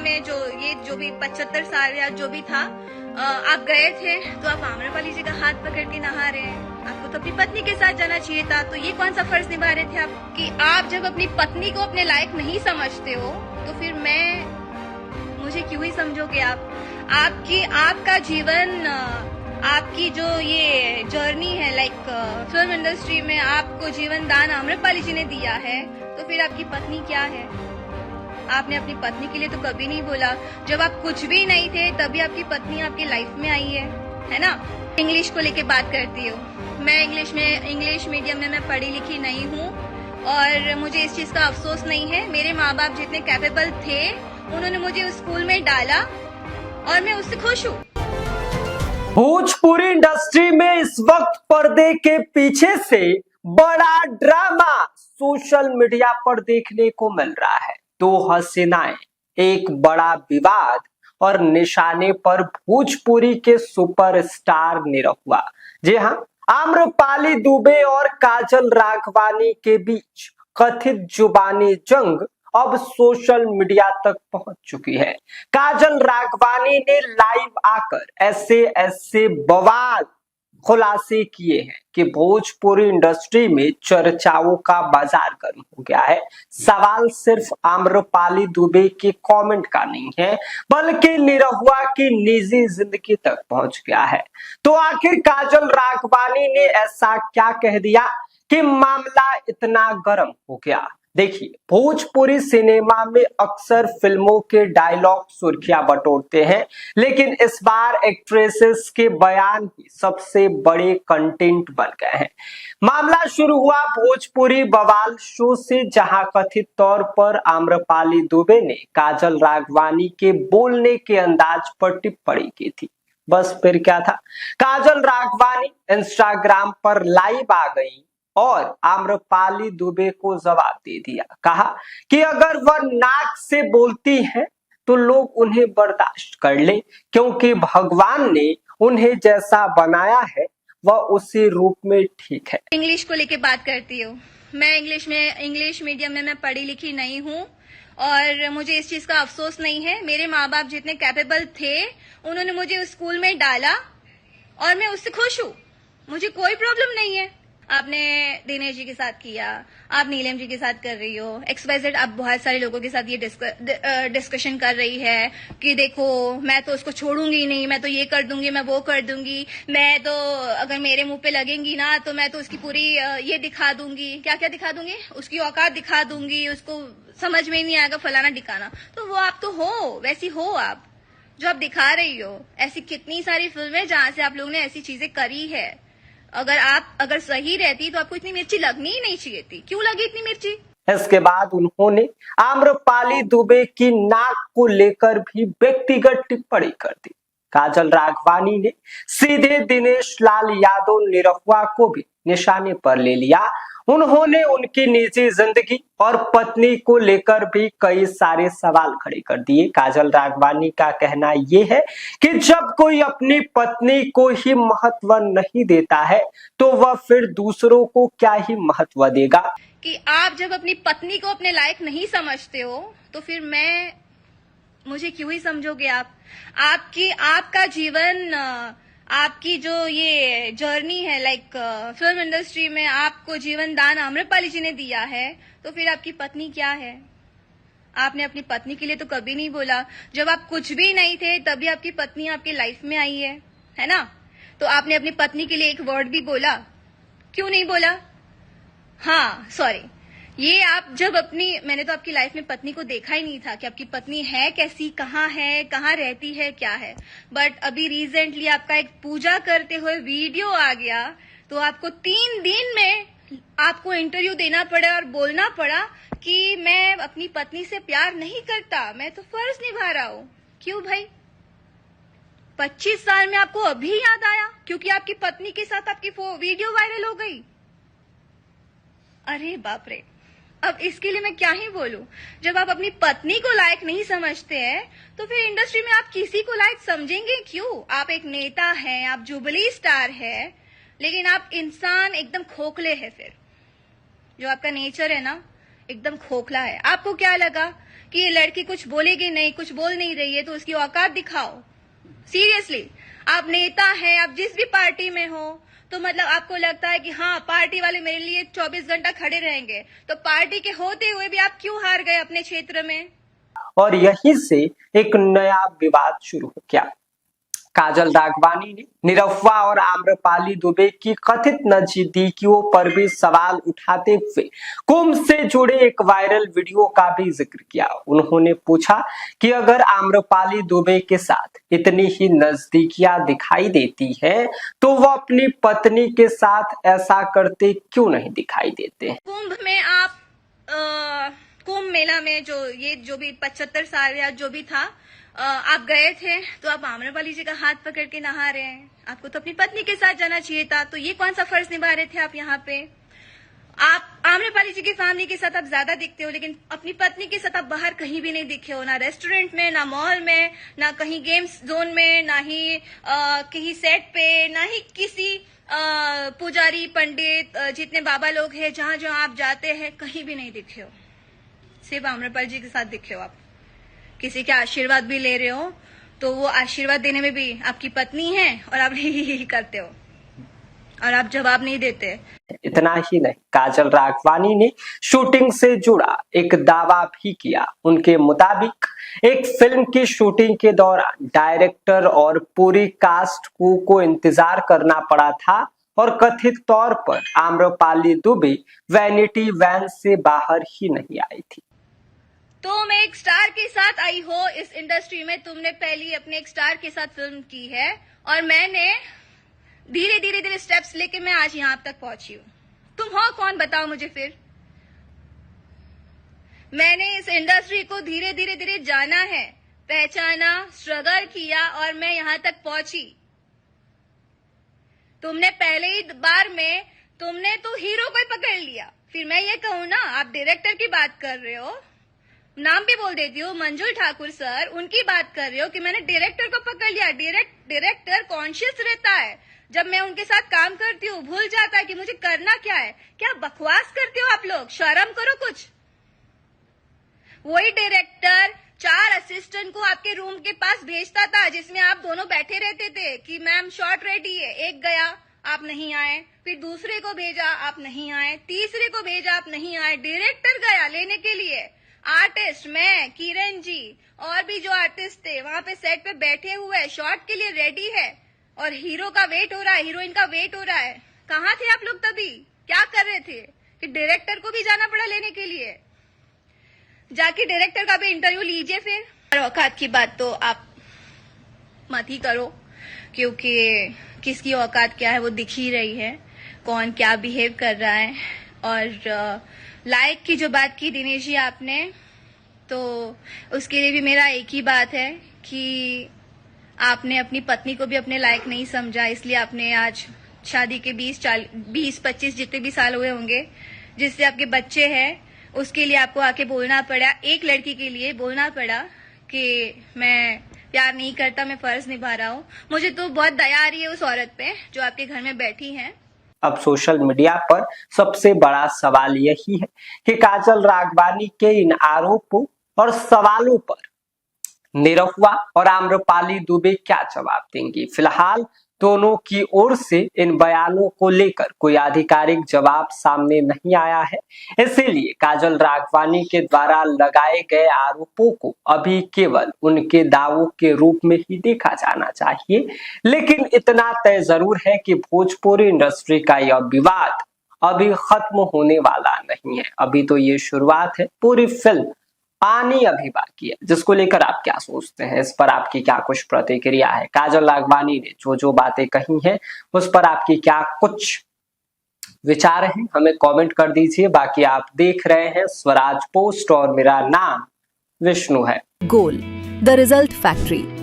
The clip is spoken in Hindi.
में जो भी 75 साल या जो भी था, आप गए थे तो आप आम्रपाली जी का हाथ पकड़ के नहा रहे हैं। आपको तो अपनी पत्नी के साथ जाना चाहिए था। तो ये कौन सा फर्ज निभा रहे थे आप कि आप जब अपनी पत्नी को अपने लायक नहीं समझते हो तो फिर मुझे क्यों ही समझोगे आप। आपका जीवन, आपकी जो ये जर्नी है लाइक फिल्म इंडस्ट्री में, आपको जीवन दान आम्रपाली जी ने दिया है, तो फिर आपकी पत्नी क्या है। आपने अपनी पत्नी के लिए तो कभी नहीं बोला। जब आप कुछ भी नहीं थे तभी आपकी पत्नी आपकी लाइफ में आई है ना। इंग्लिश को लेके बात करती हो। मैं इंग्लिश मीडियम में मैं पढ़ी लिखी नहीं हूँ और मुझे इस चीज का अफसोस नहीं है। मेरे माँ बाप जितने कैपेबल थे उन्होंने मुझे उस स्कूल में डाला और मैं उससे खुश हूँ। भोजपुरी इंडस्ट्री में इस वक्त पर्दे के पीछे से बड़ा ड्रामा सोशल मीडिया पर देखने को मिल रहा है। दो हसीनाएं, एक बड़ा विवाद और निशाने पर भोजपुरी के सुपरस्टार निरहुआ। जी हाँ, आम्रपाली दुबे और काजल राघवानी के बीच कथित जुबानी जंग अब सोशल मीडिया तक पहुंच चुकी है। काजल राघवानी ने लाइव आकर ऐसे बवाल खुलासे किए हैं कि भोजपुरी इंडस्ट्री में चर्चाओं का बाजार गर्म हो गया है। सवाल सिर्फ आम्रपाली दुबे के कमेंट का नहीं है बल्कि निरहुआ की निजी जिंदगी तक पहुंच गया है। तो आखिर काजल राघवानी ने ऐसा क्या कह दिया कि मामला इतना गर्म हो गया। देखिए, भोजपुरी सिनेमा में अक्सर फिल्मों के डायलॉग सुर्खियां बटोरते हैं, लेकिन इस बार एक्ट्रेसेस के बयान ही सबसे बड़े कंटेंट बन गए हैं। मामला शुरू हुआ भोजपुरी बवाल शो से, जहां कथित तौर पर आम्रपाली दुबे ने काजल राघवानी के बोलने के अंदाज पर टिप्पणी की थी। बस फिर क्या था, काजल राघवानी इंस्टाग्राम पर लाइव आ गई और आम्रपाली दुबे को जवाब दे दिया। कहा कि अगर वह नाक से बोलती है तो लोग उन्हें बर्दाश्त कर ले, क्योंकि भगवान ने उन्हें जैसा बनाया है वह उसी रूप में ठीक है। इंग्लिश को लेके बात करती हो। मैं इंग्लिश मीडियम में मैं पढ़ी लिखी नहीं हूँ और मुझे इस चीज का अफसोस नहीं है। मेरे माँ बाप जितने कैपेबल थे उन्होंने मुझे उस स्कूल में डाला और मैं उससे खुश हूँ। मुझे कोई प्रॉब्लम नहीं है। आपने दिनेश जी के साथ किया, आप नीलम जी के साथ कर रही हो, XYZ आप बहुत सारे लोगों के साथ ये डिस्कशन कर रही है कि देखो मैं तो उसको छोड़ूंगी ही नहीं, मैं तो ये कर दूंगी, मैं वो कर दूंगी, मैं तो अगर मेरे मुंह पे लगेंगी ना तो मैं तो उसकी पूरी ये दिखा दूंगी, क्या क्या दिखा दूंगी, उसकी औकात दिखा दूंगी, उसको समझ में ही नहीं आएगा फलाना ठिकाना। तो वो आप तो हो, वैसी हो आप जो आप दिखा रही हो। ऐसी कितनी सारी फिल्में जहां से आप लोगों ने ऐसी चीजें करी है। अगर सही रहती तो आपको इतनी मिर्ची लगनी ही नहीं चाहिए थी। क्यों लगी इतनी मिर्ची? इसके बाद उन्होंने आम्रपाली दुबे की नाक को लेकर भी व्यक्तिगत टिप्पणी कर दी। काजल राघवानी ने सीधे दिनेश लाल यादव निरहुआ को भी निशाने पर ले लिया। उन्होंने उनकी निजी जिंदगी और पत्नी को लेकर भी कई सारे सवाल खड़े कर दिए। काजल राघवानी का कहना यह है कि जब कोई अपनी पत्नी को ही महत्व नहीं देता है तो वह फिर दूसरों को क्या ही महत्व देगा। कि आप जब अपनी पत्नी को अपने लायक नहीं समझते हो तो फिर मुझे क्यों ही समझोगे आप। आपका जीवन, आपकी जो ये जर्नी है लाइक फिल्म इंडस्ट्री में, आपको जीवन दान आम्रपाली जी ने दिया है, तो फिर आपकी पत्नी क्या है। आपने अपनी पत्नी के लिए तो कभी नहीं बोला। जब आप कुछ भी नहीं थे तभी आपकी पत्नी आपकी लाइफ में आई है ना। तो आपने अपनी पत्नी के लिए एक वर्ड भी बोला? क्यों नहीं बोला? हाँ सॉरी, ये आप मैंने तो आपकी लाइफ में पत्नी को देखा ही नहीं था कि आपकी पत्नी है कैसी, कहाँ है, कहाँ रहती है, क्या है। बट अभी रिसेंटली आपका एक पूजा करते हुए वीडियो आ गया तो आपको 3 दिन में आपको इंटरव्यू देना पड़ा और बोलना पड़ा कि मैं अपनी पत्नी से प्यार नहीं करता, मैं तो फर्ज निभा रहा हूँ। क्यों भाई? 25 साल में आपको अभी याद आया क्योंकि आपकी पत्नी के साथ आपकी वीडियो वायरल हो गई। अरे बाप रे, अब इसके लिए मैं क्या ही बोलूं। जब आप अपनी पत्नी को लायक नहीं समझते हैं तो फिर इंडस्ट्री में आप किसी को लायक समझेंगे क्यों। आप एक नेता हैं, आप जुबली स्टार है, लेकिन आप इंसान एकदम खोखले है। फिर जो आपका नेचर है ना एकदम खोखला है। आपको क्या लगा कि ये लड़की कुछ बोलेगी नहीं, कुछ बोल नहीं रही है तो उसकी औकात दिखाओ। सीरियसली, आप नेता हैं, आप जिस भी पार्टी में हो, तो मतलब आपको लगता है कि हाँ पार्टी वाले मेरे लिए 24 घंटा खड़े रहेंगे, तो पार्टी के होते हुए भी आप क्यों हार गए अपने क्षेत्र में? और यहीं से एक नया विवाद शुरू हो गया। काजल राघवानी ने निरहुआ और आम्रपाली दुबे की कथित नजदीकियों पर भी सवाल उठाते हुए कुंभ से जुड़े एक वायरल वीडियो का भी जिक्र किया। उन्होंने पूछा कि अगर आम्रपाली दुबे के साथ इतनी ही नजदीकियां दिखाई देती है तो वो अपनी पत्नी के साथ ऐसा करते क्यों नहीं दिखाई देते। कुंभ में आप कुंभ मेला में जो भी 75 साल या जो भी था, आप गए थे तो आप आम्रपाली जी का हाथ पकड़ के नहा रहे हैं। आपको तो अपनी पत्नी के साथ जाना चाहिए था, तो ये कौन सा फर्ज निभा रहे थे आप यहाँ पे? आप आम्रपाली जी की फैमिली के साथ आप ज्यादा दिखते हो, लेकिन अपनी पत्नी के साथ आप बाहर कहीं भी नहीं दिखे हो, ना रेस्टोरेंट में, ना मॉल में, ना कहीं गेम्स जोन में, ना ही कहीं सेट पे, ना ही किसी पुजारी पंडित जितने बाबा लोग हैं जहां जहां आप जाते हैं कहीं भी नहीं दिखे हो। सिर्फ आम्रपाली जी के साथ दिखे हो। आप किसी के आशीर्वाद भी ले रहे हो तो वो आशीर्वाद देने में भी आपकी पत्नी है और आप ही करते हो और आप जवाब नहीं देते। इतना ही नहीं, काजल राघवानी ने शूटिंग से जुड़ा एक दावा भी किया। उनके मुताबिक एक फिल्म की शूटिंग के दौरान डायरेक्टर और पूरी कास्ट को इंतजार करना पड़ा था और कथित तौर पर आम्रपाली दुबे वैनिटी वैन से बाहर ही नहीं आई थी। तुम एक स्टार के साथ आई हो इस इंडस्ट्री में, तुमने पहली अपने एक स्टार के साथ फिल्म की है और मैंने धीरे धीरे स्टेप्स लेके मैं आज यहां तक पहुंची हूं। तुम हो कौन बताओ मुझे फिर? मैंने इस इंडस्ट्री को धीरे धीरे जाना है, पहचाना, स्ट्रगल किया और मैं यहां तक पहुंची। तुमने पहले ही बार में तुमने तो हीरो को ही पकड़ लिया। फिर मैं ये कहूं ना, आप डायरेक्टर की बात कर रहे हो, नाम भी बोल देती हूँ, मंजुल ठाकुर सर, उनकी बात कर रहे हो कि मैंने डायरेक्टर को पकड़ लिया। डायरेक्टर कॉन्शियस रहता है, जब मैं उनके साथ काम करती हूँ भूल जाता है कि मुझे करना क्या है। क्या बकवास करते हो आप लोग? शर्म करो कुछ। वही डायरेक्टर 4 असिस्टेंट को आपके रूम के पास भेजता था जिसमें आप दोनों बैठे रहते थे कि मैम शॉट रेडी है। एक गया, आप नहीं आए, फिर दूसरे को भेजा, आप नहीं आए, तीसरे को भेजा, आप नहीं आए। डायरेक्टर गया लेने के लिए, आर्टिस्ट, मैं, किरण जी और भी जो आर्टिस्ट थे वहां पे सेट पे बैठे हुए, शॉट के लिए रेडी है और हीरो का वेट हो रहा है, हीरोइन का वेट हो रहा है। कहाँ थे आप लोग तभी? क्या कर रहे थे कि डायरेक्टर को भी जाना पड़ा लेने के लिए? जाके डायरेक्टर का भी इंटरव्यू लीजिए फिर। और औकात की बात तो आप मत ही करो, क्योंकि किसकी औकात क्या है वो दिख ही रही है, कौन क्या बिहेव कर रहा है। और लाइक की जो बात की दिनेश जी आपने, तो उसके लिए भी मेरा एक ही बात है कि आपने अपनी पत्नी को भी अपने लायक नहीं समझा, इसलिए आपने आज शादी के 20-25 जितने भी साल हुए होंगे, जिससे आपके बच्चे हैं, उसके लिए आपको आके बोलना पड़ा, एक लड़की के लिए बोलना पड़ा कि मैं प्यार नहीं करता, मैं फर्ज निभा रहा हूँ। मुझे तो बहुत दया आ रही है उस औरत पे जो आपके घर में बैठी है। अब सोशल मीडिया पर सबसे बड़ा सवाल यही है कि काजल राघवानी के इन आरोपों और सवालों पर निरहुआ और आम्रपाली दुबे क्या जवाब देंगी। फिलहाल दोनों की ओर से इन बयानों को लेकर कोई आधिकारिक जवाब सामने नहीं आया है, इसीलिए काजल राघवानी के द्वारा लगाए गए आरोपों को अभी केवल उनके दावों के रूप में ही देखा जाना चाहिए। लेकिन इतना तय जरूर है कि भोजपुरी इंडस्ट्री का यह विवाद अभी खत्म होने वाला नहीं है। अभी तो ये शुरुआत है, पूरी फिल्म पानी अभी बाकी है, जिसको लेकर आप क्या सोचते हैं, इस पर आपकी क्या कुछ प्रतिक्रिया है। काजल राघवानी ने जो बातें कही हैं उस पर आपकी क्या कुछ विचार हैं, हमें कमेंट कर दीजिए। बाकी आप देख रहे हैं स्वराज पोस्ट और मेरा नाम विष्णु है। गोल, द रिजल्ट फैक्ट्री।